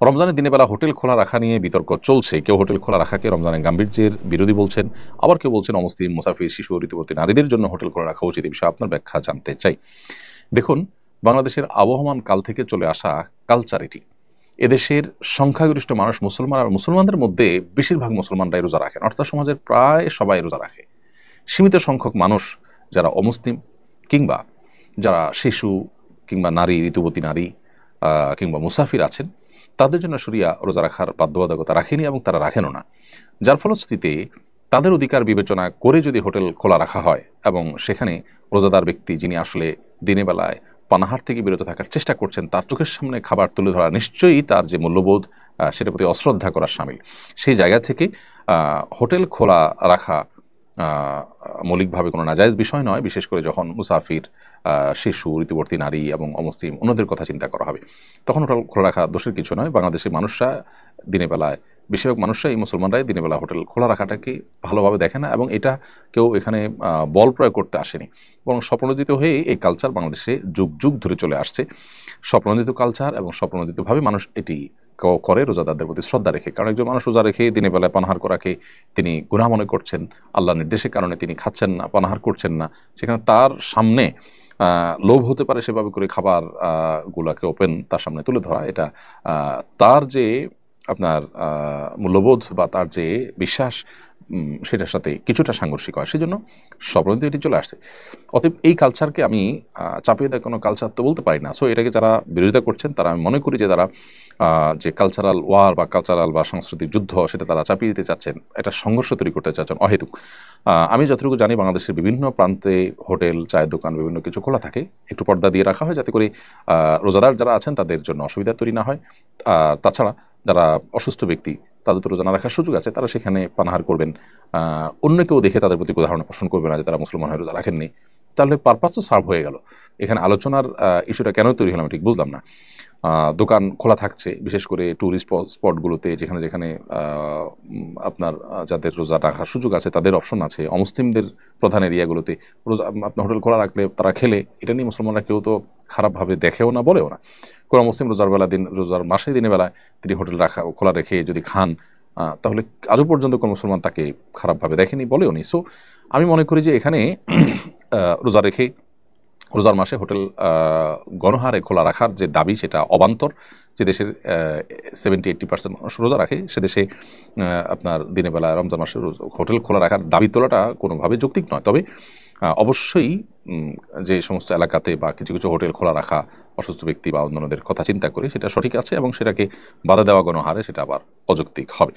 রমজানের দিনের বেলা হোটেল খোলা রাখা নিয়ে বিতর্ক চলছে। কেউ হোটেল খোলা রাখাকে রমজানের গাম্ভীর্যের বিরোধী বলছেন, আবার কেউ বলছেন অমুসলিম, মুসাফির, শিশু, ঋতুবতী নারীদের জন্য হোটেল খোলা রাখা উচিত। এই বিষয়ে আপনার ব্যাখ্যা জানতে চাই। দেখুন, বাংলাদেশের আবহমান কাল থেকে চলে আসা কালচার এটি। এদেশের সংখ্যাগরিষ্ঠ মানুষ মুসলমান, আর মুসলমানদের মধ্যে বেশিরভাগ মুসলমানরাই রোজা রাখেন, অর্থাৎ সমাজের প্রায় সবাই রোজা রাখে। সীমিত সংখ্যক মানুষ যারা অমুসলিম কিংবা যারা শিশু কিংবা নারী, ঋতুবতী নারী কিংবা মুসাফির আছেন, তাদের জন্য শরিয়া রোজা রাখার বাধ্যবাধকতা রাখেনি এবং তারা রাখেনও না। যার ফলশ্রুতিতে তাদের অধিকার বিবেচনা করে যদি হোটেল খোলা রাখা হয় এবং সেখানে রোজাদার ব্যক্তি যিনি আসলে দিনের বেলায় পানাহার থেকে বিরত থাকার চেষ্টা করছেন, তার চোখের সামনে খাবার তুলে ধরা নিশ্চয়ই তার যে মূল্যবোধ সেটার প্রতি অশ্রদ্ধা করার শামিল। সেই জায়গা থেকে হোটেল খোলা রাখা মৌলিকভাবে কোনো নাজায়েজ বিষয় নয়, বিশেষ করে যখন মুসাফির, শিশু, ঋতুবর্তী নারী এবং অমুসলিম অন্যদের কথা চিন্তা করা হবে, তখন হোটেল খোলা রাখা দোষের কিছু নয়। বাংলাদেশের মানুষরা দিনের বেলায়, বেশিরভাগ মানুষরাই, মুসলমানরাই দিনের বেলা হোটেল খোলা রাখাটাকে ভালোভাবে দেখে না, এবং এটা কেউ এখানে বল প্রয়োগ করতে আসেনি, বরং স্বপ্রণোদিত হয়ে এই কালচার বাংলাদেশে যুগ যুগ ধরে চলে আসছে। স্বপ্রণোদিত কালচার এবং স্বপ্রণোদিতভাবে মানুষ এটি করে রোজাদারদের প্রতি শ্রদ্ধা রেখে। কারণ একজন মানুষ রোজা রেখে দিনের বেলায় পানাহার করাকে তিনি গুনাহ মনে করছেন, আল্লাহর নির্দেশের কারণে তিনি খাচ্ছেন না, পানাহার করছেন না, সেখানে তার সামনে লোভ হতে পারে সেভাবে করে খাবার গুলাকে ওপেন তার সামনে তুলে ধরা, এটা তার যে আপনার মূল্যবোধ বা তার যে বিশ্বাস সেটার সাথে কিছুটা সাংঘর্ষিক হয়। সেজন্য স্বপ্রণোদিত এটি চলে আসছে। অতএব এই কালচারকে আমি চাপিয়ে দেওয়া কোনো কালচার তো বলতে পারি না। সো এটাকে যারা বিরোধিতা করছেন, তারা আমি মনে করি যে তারা যে কালচারাল ওয়ার বা কালচারাল বা সাংস্কৃতিক যুদ্ধ সেটা তারা চাপিয়ে দিতে চাচ্ছেন, এটা সংঘর্ষ তৈরি করতে চাচ্ছেন অহেতুক। আমি যতটুকু জানি বাংলাদেশের বিভিন্ন প্রান্তে হোটেল, চায়ের দোকান, বিভিন্ন কিছু খোলা থাকে, একটু পর্দা দিয়ে রাখা হয় যাতে করে রোজাদার যারা আছেন তাদের জন্য অসুবিধা তৈরি না হয়। তাছাড়া যারা অসুস্থ ব্যক্তি, তাদের তো রোজা না রাখার সুযোগ আছে, তারা সেখানে পানাহার করবেন, অন্য কেউ দেখে তাদের প্রতি উদাহরণ পোষণ করবে না যে তারা মুসলমান হয়ে রোজা রাখেননি। তাহলে পারপাস তো সার্ভ হয়ে গেল। এখানে আলোচনার ইস্যুটা কেন তৈরি হলো আমি ঠিক বুঝলাম না। দোকান খোলা থাকছে, বিশেষ করে ট্যুরিস্ট স্পটগুলোতে, যেখানে যেখানে আপনার যাদের রোজা রাখার সুযোগ আছে তাদের অপশন আছে। অমুসলিমদের প্রধান এরিয়াগুলোতে রোজা আপনার হোটেল খোলা রাখলে তারা খেলে, এটা নিয়ে মুসলমানরা কেউ তো খারাপভাবে দেখেও না, বলেও না। কোনো মুসলিম রোজার মাসে দিনের বেলায় তিনি হোটেল খোলা রেখে যদি খান, তাহলে আজও পর্যন্ত কোনো মুসলমান তাকে খারাপভাবে দেখেনি, বলেও নি। সো আমি মনে করি যে এখানে রোজা রেখে রোজার মাসে হোটেল গণহারে খোলা রাখার যে দাবি, সেটা অবান্তর। যে দেশের 70-80% মানুষ রোজা রাখে, সে দেশে আপনার দিনের বেলা রমজান মাসে হোটেল খোলা রাখার দাবি তোলাটা কোনোভাবে যৌক্তিক নয়। তবে অবশ্যই যে সমস্ত এলাকাতে বা কিছু কিছু হোটেল খোলা রাখা অসুস্থ ব্যক্তি বা অন্যান্যদের কথা চিন্তা করে সেটা সঠিক আছে, এবং সেটাকে বাধা দেওয়া গণহারে সেটা আবার অযৌক্তিক হবে।